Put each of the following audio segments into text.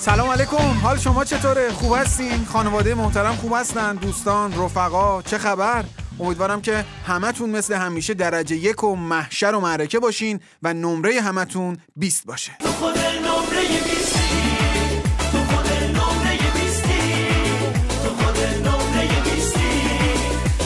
سلام علیکم، حال شما چطوره؟ خوب هستین؟ خانواده محترم خوب هستن؟ دوستان، رفقا، چه خبر؟ امیدوارم که همتون مثل همیشه درجه 1 و محشر و معرکه باشین و نمره همتون 20 باشه. تو خود نمره 20، تو خود نمره 20، تو خود نمره 20،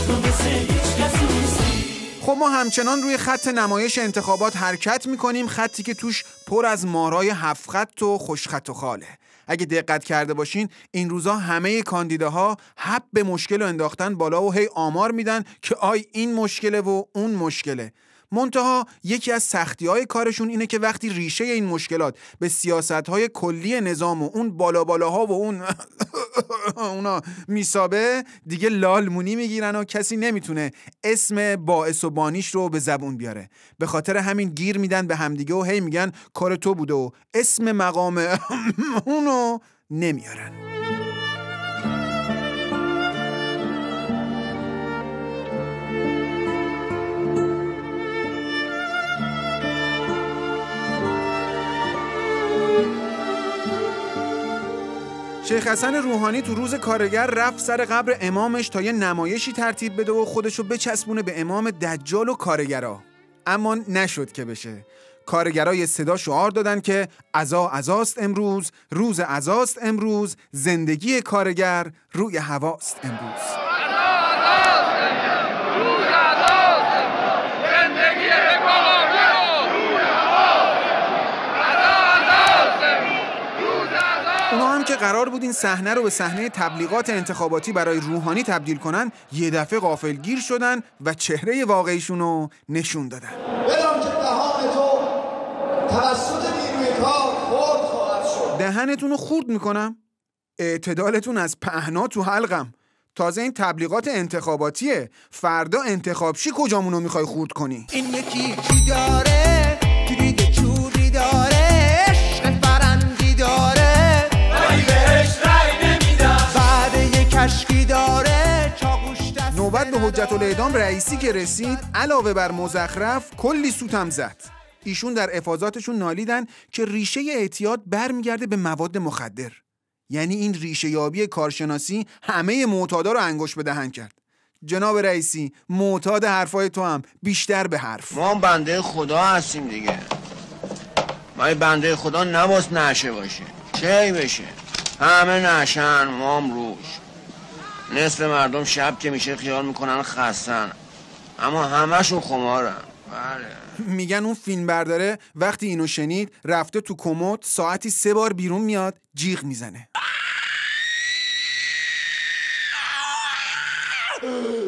تو مثل هیچ کسی نیستی. خب ما همچنان روی خط نمایش انتخابات حرکت میکنیم، خطی که توش پر از مارای 7 خط و خوش خط و خاله. اگه دقت کرده باشین این روزا همه کاندیداها حب به مشکل رو انداختن بالا و هی آمار میدن که آی این مشکله و اون مشکله. منتها یکی از سختی‌های کارشون اینه که وقتی ریشه این مشکلات به سیاست‌های کلی نظام و اون بالاها و اون اونا میسابه، دیگه لالمونی میگیرن و کسی نمیتونه اسم باعث و بانیش رو به زبون بیاره. به خاطر همین گیر میدن به همدیگه و هی میگن کار تو بوده و اسم مقام اونو نمیارن. شیخ حسن روحانی تو روز کارگر رفت سر قبر امامش تا یه نمایشی ترتیب بده و خودشو بچسبونه به امام دجال و کارگرا، اما نشد که بشه. کارگرا یه صدا شعار دادن که عزاست امروز، روز عزاست امروز، زندگی کارگر روی هواست امروز. اونا هم که قرار بود این صحنه رو به صحنه تبلیغات انتخاباتی برای روحانی تبدیل کنن، یه دفعه غافلگیر شدن و چهره واقعیشون رو نشون دادن. بدان که دهان تو توسط نیروی کار خورد خواهد شد. دهنتون رو خورد میکنم؟ اعتدالتون از پهنا تو حلقم. تازه این تبلیغات انتخاباتیه، فردا انتخابشی کجامونو میخوای خورد کنی؟ این یکی کی داره، کلید چوری داره، عشق فرنگی داره، ولی بهش رای نمیدم. بعد یک کشکی داره، چاقوش دست. نوبت به حجت الاعدام رئیسی که رسید، علاوه بر مزخرف کلی سوتم زد. ایشون در افاضاتشون نالیدن که ریشه اعتیاد برمیگرده به مواد مخدر. یعنی این ریشه یابی کارشناسی همه معتادا رو انگوش به دهن کرد. جناب رئیسی، معتاد حرفای تو هم بیشتر به حرف. ما هم بنده خدا هستیم دیگه. ما بنده خدا نباس نشه باشه، چه بشه؟ همه نشن، ما هم روش. نصف مردم شب که میشه خیال میکنن خستن، اما همشون خمارن. بله. میگن اون فیلم برداره وقتی اینو شنید رفته تو کمد ساعتی 3 بار بیرون میاد جیغ میزنه.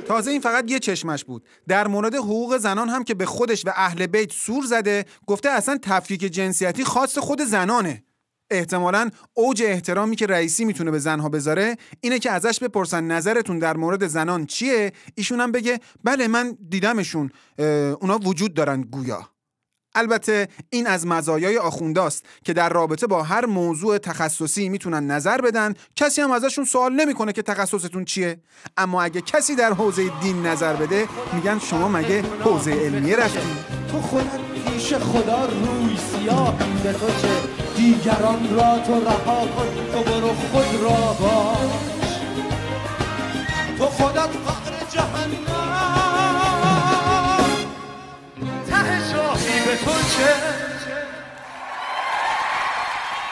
تازه این فقط یه چشمش بود. در مورد حقوق زنان هم که به خودش و اهل بیت سور زده، گفته اصلا تفکیک جنسیتی خاص خود زنانه. احتمالاً اوج احترامی که رئیسی میتونه به زنها بذاره اینه که ازش بپرسن نظرتون در مورد زنان چیه، ایشون هم بگه بله من دیدمشون، اونا وجود دارن گویا. البته این از مزایای آخونداست که در رابطه با هر موضوع تخصصی میتونن نظر بدن، کسی هم ازشون سوال نمیکنه که تخصصتون چیه. اما اگه کسی در حوزه دین نظر بده میگن شما مگه حوزه علمیه رفتی؟ تو خودت پیش خدا روی سیاه، به تو چه دیگران را تو رها کن، تو برو خود را باش، تو خودت قعر جهنم، ته شاهی به تو چه.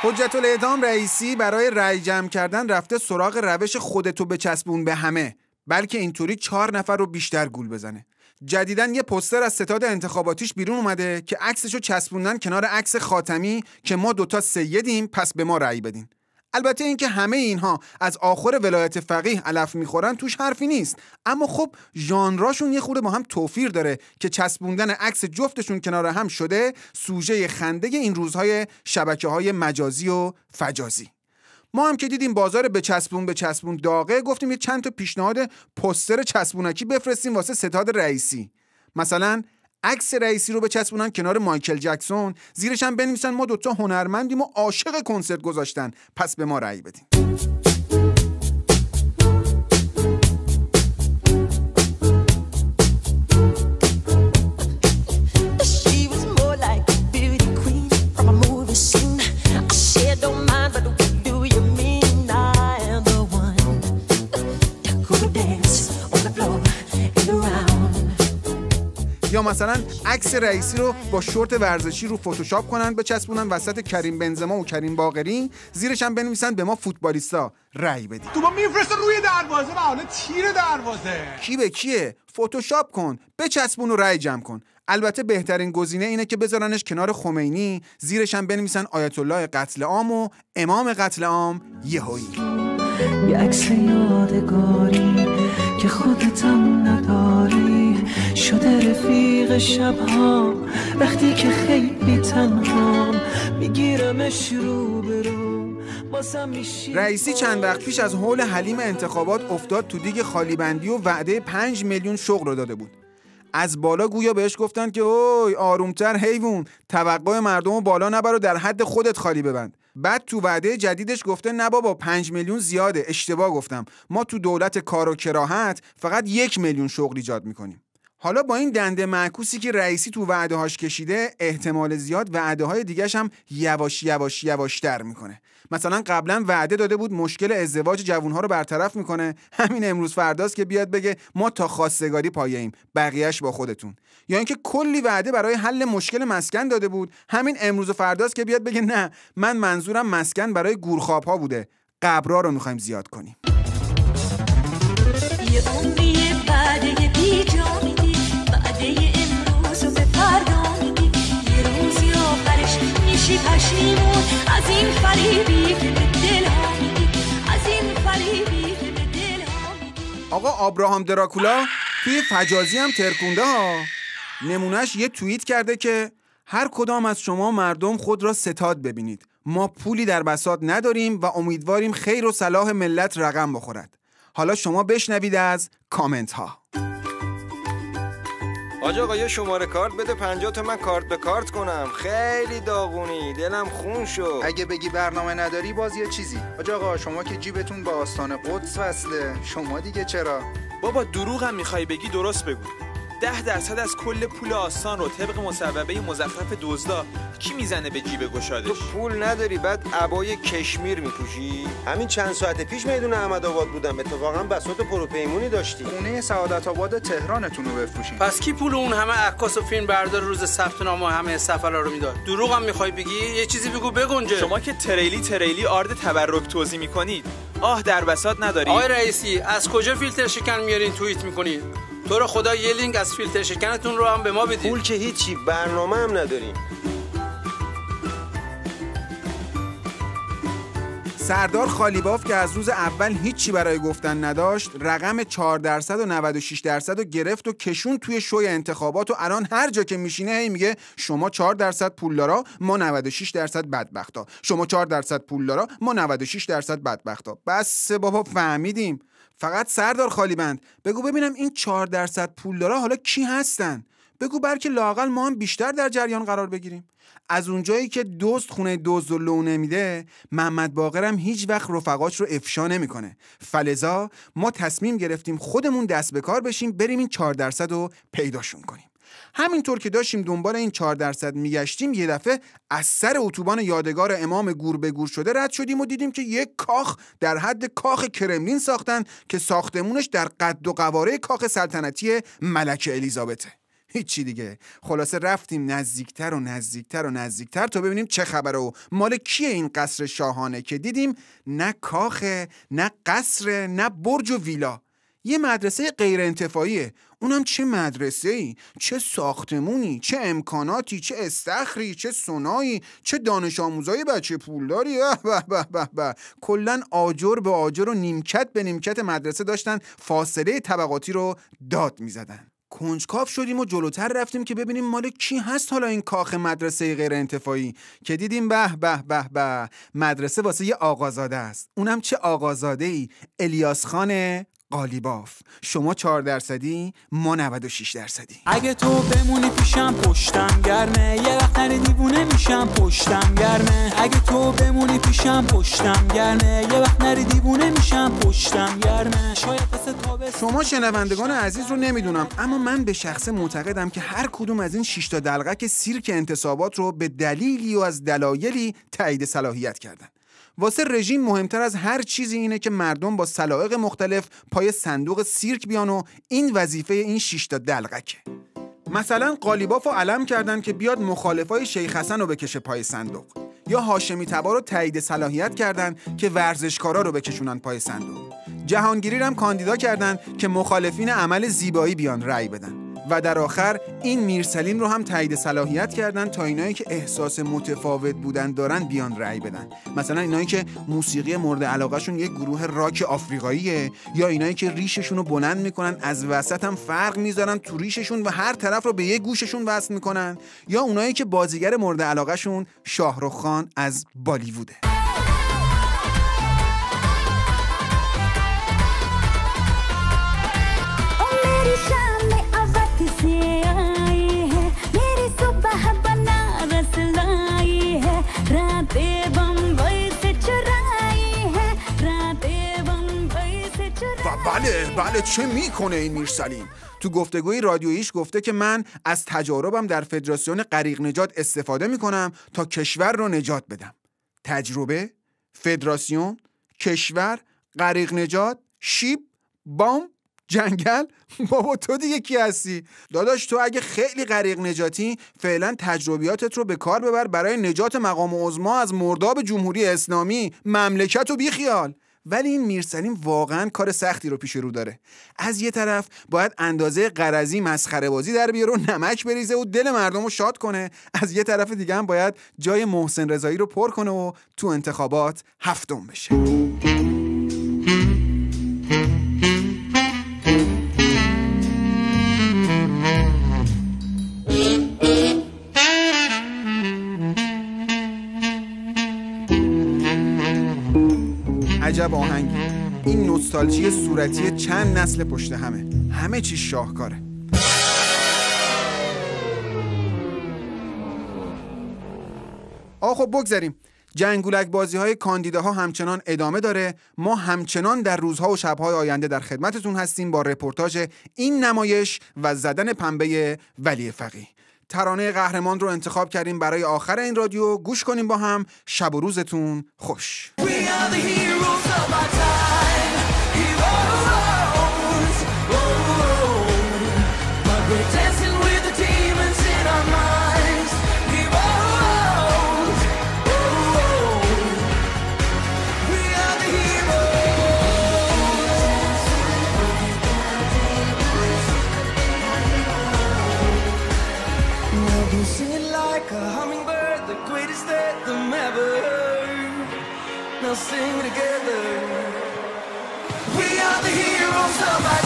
حجت الاعدام رئیسی برای رأی جمع کردن رفته سراغ روش خودتو بچسبون به همه، بلکه اینطوری 4 نفر رو بیشتر گول بزنه. جدیداً یه پوستر از ستاد انتخاباتیش بیرون اومده که عکسشو چسبوندن کنار عکس خاتمی که ما دوتا سیدیم پس به ما رأی بدین. البته اینکه همه اینها از آخر ولایت فقیه علف میخورن توش حرفی نیست، اما خب ژانراشون یه خورده با هم توفیر داره که چسبوندن عکس جفتشون کنار هم شده سوژه خنده این روزهای شبکه‌های مجازی و فجازی. ما هم که دیدیم بازار بچسبون داغه، گفتیم یه چند تا پیشنهاد پوستر چسبونکی بفرستیم واسه ستاد رئیسی. مثلا عکس رئیسی رو بچسبونن کنار مایکل جکسون، زیرش هم بنویسن ما دوتا هنرمندیم و عاشق کنسرت گذاشتن پس به ما رأی بدین. She was more like a beauty queen from a movie scene. I said don't mind but مثلا عکس رئیسی رو با شورت ورزشی رو فتوشاپ کنن بچسبونن وسط کریم بنزما و کریم باقری، زیرش هم بنویسن به ما فوتبالیستا رأی بدید. تو با میفرسته روی دروازه و حالا تیر دروازه. کی به کیه؟ فتوشاپ کن، بچسبون و رأی جمع کن. البته بهترین گزینه اینه که بذارنش کنار خمینی، زیرش هم بنویسن آیت الله قتل عام و امام قتل عام یهویی. یه عکس یادگاری که خودتم نداری، شده رفیق شبها وقتی که خیلی تنهام، میگیرمش رو برو بازم میشی. رئیسی چند وقت پیش از حول حلیم انتخابات افتاد تو دیگ خالی بندی و وعده 5 میلیون شغل رو داده بود. از بالا گویا بهش گفتن که اوی آرومتر حیوان، توقع مردم رو بالا نبر و در حد خودت خالی ببند. بعد تو وعده جدیدش گفته نه بابا 5 میلیون زیاده، اشتباه گفتم، ما تو دولت کار و کراهت فقط 1 میلیون شغل ایجاد میکنیم. حالا با این دنده معکوسی که رئیسی تو وعده هاش کشیده، احتمال زیاد وعده های دیگه‌ش هم یواشتر میکنه. مثلا قبلا وعده داده بود مشکل ازدواج جوانها رو برطرف میکنه، همین امروز فرداست که بیاد بگه ما تا خواستگاری پایه‌ایم، بقیه‌اش با خودتون. یا اینکه کلی وعده برای حل مشکل مسکن داده بود، همین امروز فرداست که بیاد بگه نه، من منظورم مسکن برای گورخواب‌ها بوده، قبرا رو می‌خوایم زیاد کنیم. یه عمری وعده بیجا میدی، وعده امروز رو به فردا میدی، یه روزی آخرش میشی پشیمون از این فریبی که به دل ها میدی، از این فریبی که به دل ها میدی. آقا آبراهام دراکولا توی فجازی هم ترکونده ها. نمونهش یه توییت کرده که هر کدام از شما مردم خود را ستاد ببینید، ما پولی در بساط نداریم و امیدواریم خیر و صلاح ملت رقم بخورد. حالا شما بشنوید از کامنت ها. آج آقا یه شماره کارت بده 50 تا من کارت به کارت کنم، خیلی داغونی، دلم خون شد. اگه بگی برنامه نداری باز یه چیزی. آج آقا شما که جیبتون با آستان قدس وصله، شما دیگه چرا؟ بابا دروغم میخوای بگی درست بگو. 10% از کل پول آستان رو طبق مصوبه مزخرف دزدا کی میزنه به جیب گشادش؟ تو پول نداری بعد عبای کشمیر میپوشی؟ همین چند ساعت پیش میدون احمدآباد بودم، اتفاقا بساط پروپیمونی داشتی. خونه سعادت آباد تهرانتون رو بفروشین. پس کی پول اون همه عکاس و فیلم بردار روز ثبت نام و همه سفرا رو میداد؟ دروغم میخوای بگی؟ یه چیزی بگو بگنجه. شما که تریلی آرد تبرک توزیع میکنید، در بساط نداری؟ آقای رئیسی از کجا فیلتر شکن میارین توییت میکنید؟ تو رو خدا یه لینک از فیلتر شکنتون رو هم به ما بدید. پول که هیچی، برنامه هم نداریم. سردار خالیباف که از روز اول هیچی برای گفتن نداشت، رقم 4% و 96% رو گرفت و کشون توی شوی انتخابات و الان هر جا که میشینه هی میگه شما 4% پولدارا، ما 96% بدبختا، شما 4% پولدارا، ما 96% بدبختا. بس بابا فهمیدیم. فقط سردار خالیبند بگو ببینم این 4% پولدارا حالا کی هستن؟ بگو بلکه لااقل ما هم بیشتر در جریان قرار بگیریم. از اونجایی که دزد خونه دزد و لو نمیده، محمد باقر هم هیچ وقت رفقاش رو افشا نمیکنه. فلذا ما تصمیم گرفتیم خودمون دست به کار بشیم، بریم این 4% رو پیداشون کنیم. همینطور که داشتیم دنبال این 4% میگشتیم، یه دفعه از سر اتوبان یادگار امام گور به گور شده رد شدیم و دیدیم که یک کاخ در حد کاخ کرملین ساختن که ساختمونش در قد و قواره کاخ سلطنتی ملکه الیزابته. هیچی دیگه. خلاصه رفتیم نزدیکتر تا ببینیم چه خبره و مال کیه این قصر شاهانه، که دیدیم نه کاخه، نه قصر، نه برج و ویلا. یه مدرسه غیر انتفاعیه. اونم چه مدرسه‌ای، چه ساختمونی، چه امکاناتی، چه استخری، چه سونایی، چه دانش آموزای بچه پولداری. به کلن آجر به آجر و نیمکت به نیمکت مدرسه داشتن فاصله طبقاتی رو داد می‌زدن. کنجکاو شدیم و جلوتر رفتیم که ببینیم مال کی هست حالا این کاخ مدرسه غیر انتفاعی، که دیدیم به مدرسه واسه یه آقازاده است. اونم چه آقازاده‌ای، الیاس خان قالیباف. شما 4%، ما 96%. اگه تو بمونی پیشم پشتم گرمه، یه وقت نری دیوونه میشم پشتم گرمه. اگه تو بمونی پیشم پشتم گرمه، یه وقت نری دیوونه میشم پشتم گرمه. شاید پس تابستون. شما شنوندگان عزیز رو نمیدونم، اما من به شخصه معتقدم که هر کدوم از این 6 تا دلقک سیرک انتصابات رو به دلیلی و از دلایلی تایید صلاحیت کردن. واسه رژیم مهمتر از هر چیزی اینه که مردم با سلایق مختلف پای صندوق سیرک بیان و این وظیفه این 6 تا دلقکه. مثلا قالیباف رو علم کردن که بیاد مخالفای شیخ حسن رو بکشه پای صندوق، یا هاشمی تبا رو تایید صلاحیت کردن که ورزشکارا رو بکشونن پای صندوق. جهانگیری هم کاندیدا کردن که مخالفین عمل زیبایی بیان رأی بدن. و در آخر این میرسلیم رو هم تایید صلاحیت کردن تا اینایی که احساس متفاوت بودن دارن بیان رأی بدن. مثلا اینایی که موسیقی مورد علاقهشون یک گروه راک آفریقاییه، یا اینایی که ریششون رو بلند میکنن از وسط هم فرق میذارن تو ریششون و هر طرف رو به یک گوششون وصل میکنن، یا اونایی که بازیگر مورد علاقهشون شاهرخ خان از بالیووده. بله چه میکنه این میرسلیم؟ تو گفتگوی رادیوییش گفته که من از تجاربم در فدراسیون غریق نجات استفاده میکنم تا کشور رو نجات بدم. تجربه، فدراسیون، کشور، غریق نجات، شیب، بام، جنگل. بابا تو دیگه کی هستی؟ داداش تو اگه خیلی غریق نجاتی فعلا تجربیاتت رو به کار ببر برای نجات مقام عظما از مرداب جمهوری اسلامی، مملکت و بیخیال. ولی این میرسلیم واقعا کار سختی رو پیش رو داره. از یه طرف باید اندازه غرضی مسخره بازی در بیاره و نمک بریزه و دل مردم رو شاد کنه، از یه طرف دیگه هم باید جای محسن رضایی رو پر کنه و تو انتخابات هفتم بشه. عجب آهنگی. این نوستالژی صورتی چند نسل پشت همه چیز شاهکاره. خب بگذاریم. جنگولک بازی های کاندیداها همچنان ادامه داره. ما همچنان در روزها و شبهای آینده در خدمتتون هستیم با رپورتاژ این نمایش و زدن پنبه ولی فقیه. ترانه قهرمان رو انتخاب کردیم برای آخر این رادیو. گوش کنیم با هم. شب و روزتون خوش. Sing together. We are the heroes of our